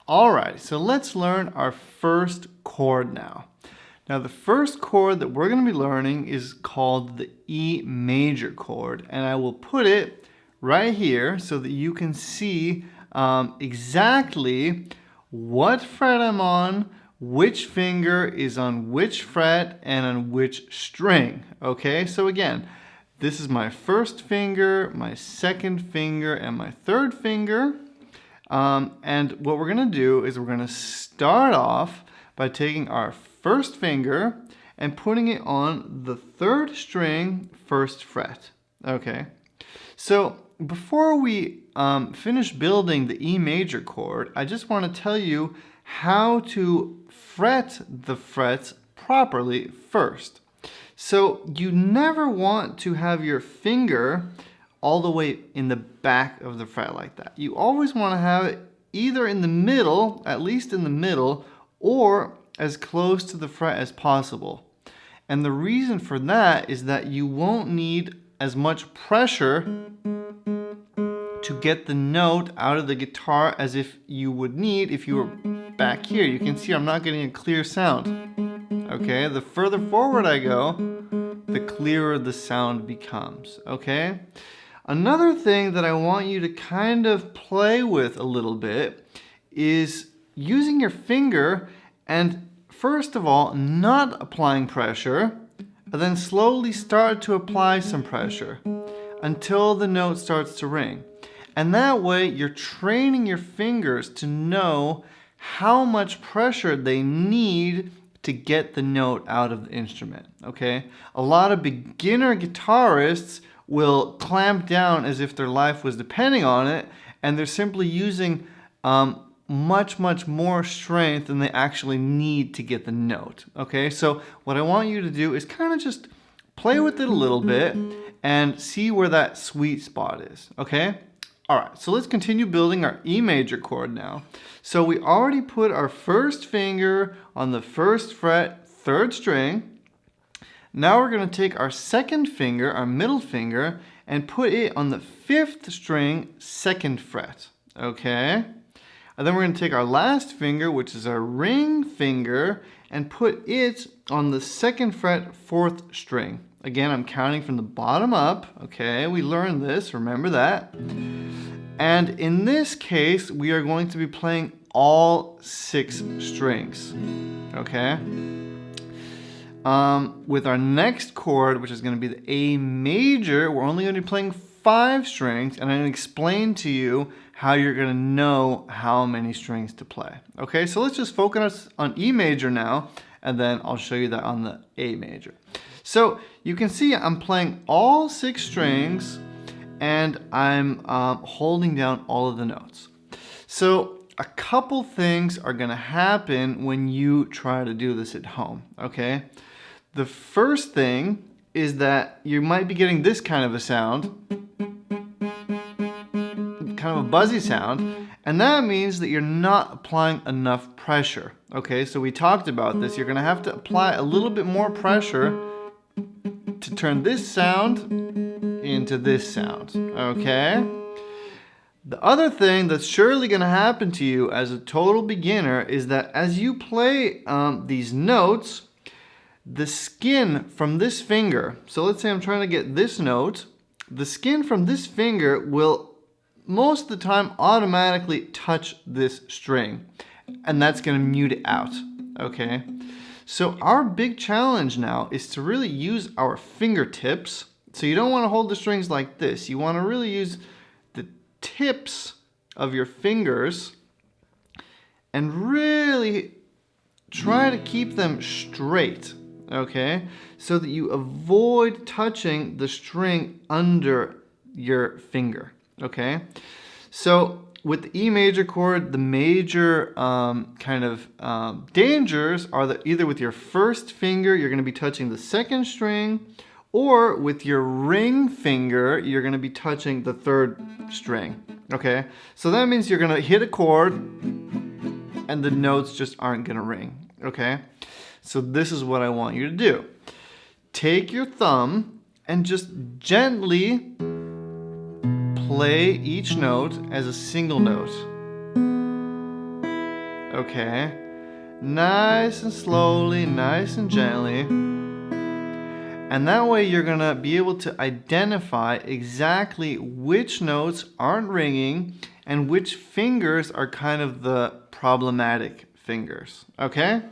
All right, so let's learn our first chord now. Now the first chord that we're going to be learning is called the E major chord, and I will put it right here so that you can see exactly what fret I'm on, which finger is on which fret, and on which string. Okay, so again, this is my first finger, my second finger, and my third finger. And what we're going to do is we're going to start off by taking our first finger and putting it on the third string, first fret. Okay, so before we finish building the E major chord, I just want to tell you how to fret the frets properly first. So you never want to have your finger all the way in the back of the fret like that. You always want to have it either in the middle, at least in the middle, or as close to the fret as possible. And the reason for that is that you won't need as much pressure to get the note out of the guitar as if you would need if you were back here. You can see I'm not getting a clear sound. Okay, the further forward I go, the clearer the sound becomes. Okay? Another thing that I want you to kind of play with a little bit is using your finger and first of all not applying pressure, and then slowly start to apply some pressure until the note starts to ring. And that way you're training your fingers to know how much pressure they need to get the note out of the instrument. Okay? A lot of beginner guitarists will clamp down as if their life was depending on it, and they're simply using much more strength than they actually need to get the note. Okay, so what I want you to do is kind of just play with it a little bit and see where that sweet spot is. Okay, all right, so let's continue building our E major chord now. So we already put our first finger on the first fret, third string. Now we're going to take our second finger, our middle finger, and put it on the fifth string, second fret. Okay? And then we're going to take our last finger, which is our ring finger, and put it on the second fret, fourth string. Again, I'm counting from the bottom up. Okay, we learned this, remember that. And in this case, we are going to be playing all 6 strings. Okay? With our next chord, which is going to be the A major, we're only going to be playing 5 strings, and I'm going to explain to you how you're going to know how many strings to play. Okay, so let's just focus on E major now, and then I'll show you that on the A major. So you can see I'm playing all 6 strings, and I'm holding down all of the notes. So a couple things are going to happen when you try to do this at home, okay? The first thing is that you might be getting this kind of a sound, kind of a buzzy sound, and that means that you're not applying enough pressure. Okay, so we talked about this. You're going to have to apply a little bit more pressure to turn this sound into this sound. Okay? The other thing that's surely going to happen to you as a total beginner is that as you play these notes, the skin from this finger, so let's say I'm trying to get this note, the skin from this finger will most of the time automatically touch this string, and that's going to mute it out. Okay? So our big challenge now is to really use our fingertips. So you don't want to hold the strings like this. You want to really use the tips of your fingers and really try to keep them straight, okay? So that you avoid touching the string under your finger, okay? So with the E major chord, the major dangers are that either with your first finger, you're going to be touching the second string, or with your ring finger, you're going to be touching the third string, okay? So that means you're going to hit a chord and the notes just aren't going to ring, okay? So this is what I want you to do. Take your thumb and just gently play each note as a single note. okay? Nice and slowly, nice and gently. And that way you're gonna be able to identify exactly which notes aren't ringing and which fingers are kind of the problematic fingers, okay?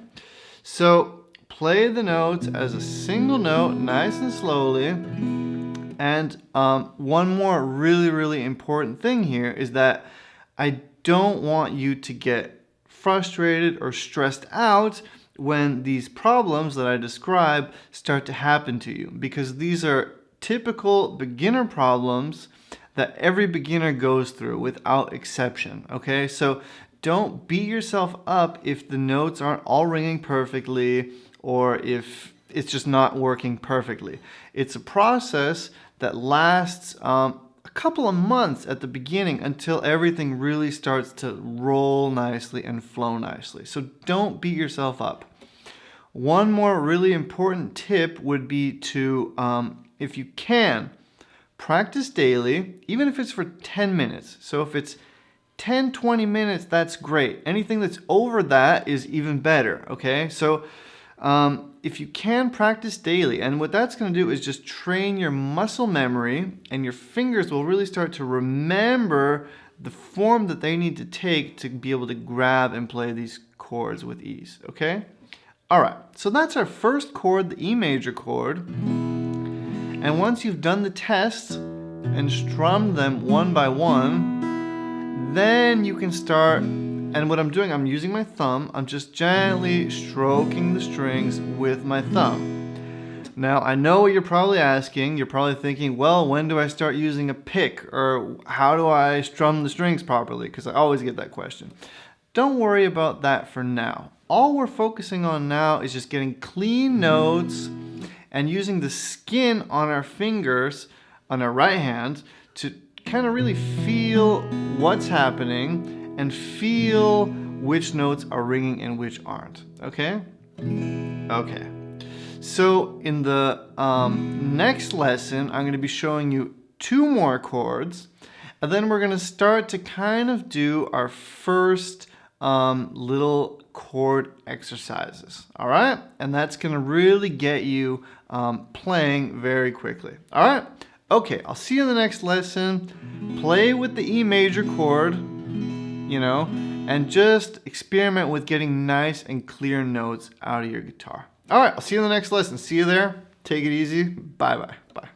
So play the notes as a single note, nice and slowly. And one more really important thing here is that I don't want you to get frustrated or stressed out when these problems that I describe start to happen to you, because these are typical beginner problems that every beginner goes through without exception, okay? So don't beat yourself up if the notes aren't all ringing perfectly or if it's just not working perfectly. It's a process that lasts a couple of months at the beginning until everything really starts to roll nicely and flow nicely. So don't beat yourself up. One more really important tip would be to, if you can, practice daily, even if it's for 10 minutes. So if it's 10, 20 minutes, that's great. Anything that's over that is even better, okay? So if you can practice daily, and what that's going to do is just train your muscle memory, and your fingers will really start to remember the form that they need to take to be able to grab and play these chords with ease, okay? All right, so that's our first chord, the E major chord. And once you've done the tests and strummed them one by one, then you can start. And what I'm doing, I'm using my thumb. I'm just gently stroking the strings with my thumb. Now, I know what you're probably asking. You're probably thinking, well, when do I start using a pick? Or how do I strum the strings properly? Because I always get that question. Don't worry about that for now. All we're focusing on now is just getting clean notes and using the skin on our fingers, on our right hand, to kind of really feel what's happening and feel which notes are ringing and which aren't, okay? Okay. So in the next lesson, I'm gonna be showing you 2 more chords, and then we're gonna start to kind of do our first little chord exercises, all right? And that's gonna really get you playing very quickly, all right? Okay, I'll see you in the next lesson. Play with the E major chord, you know, and just experiment with getting nice and clear notes out of your guitar. All right, I'll see you in the next lesson. See you there. Take it easy. Bye-bye. Bye.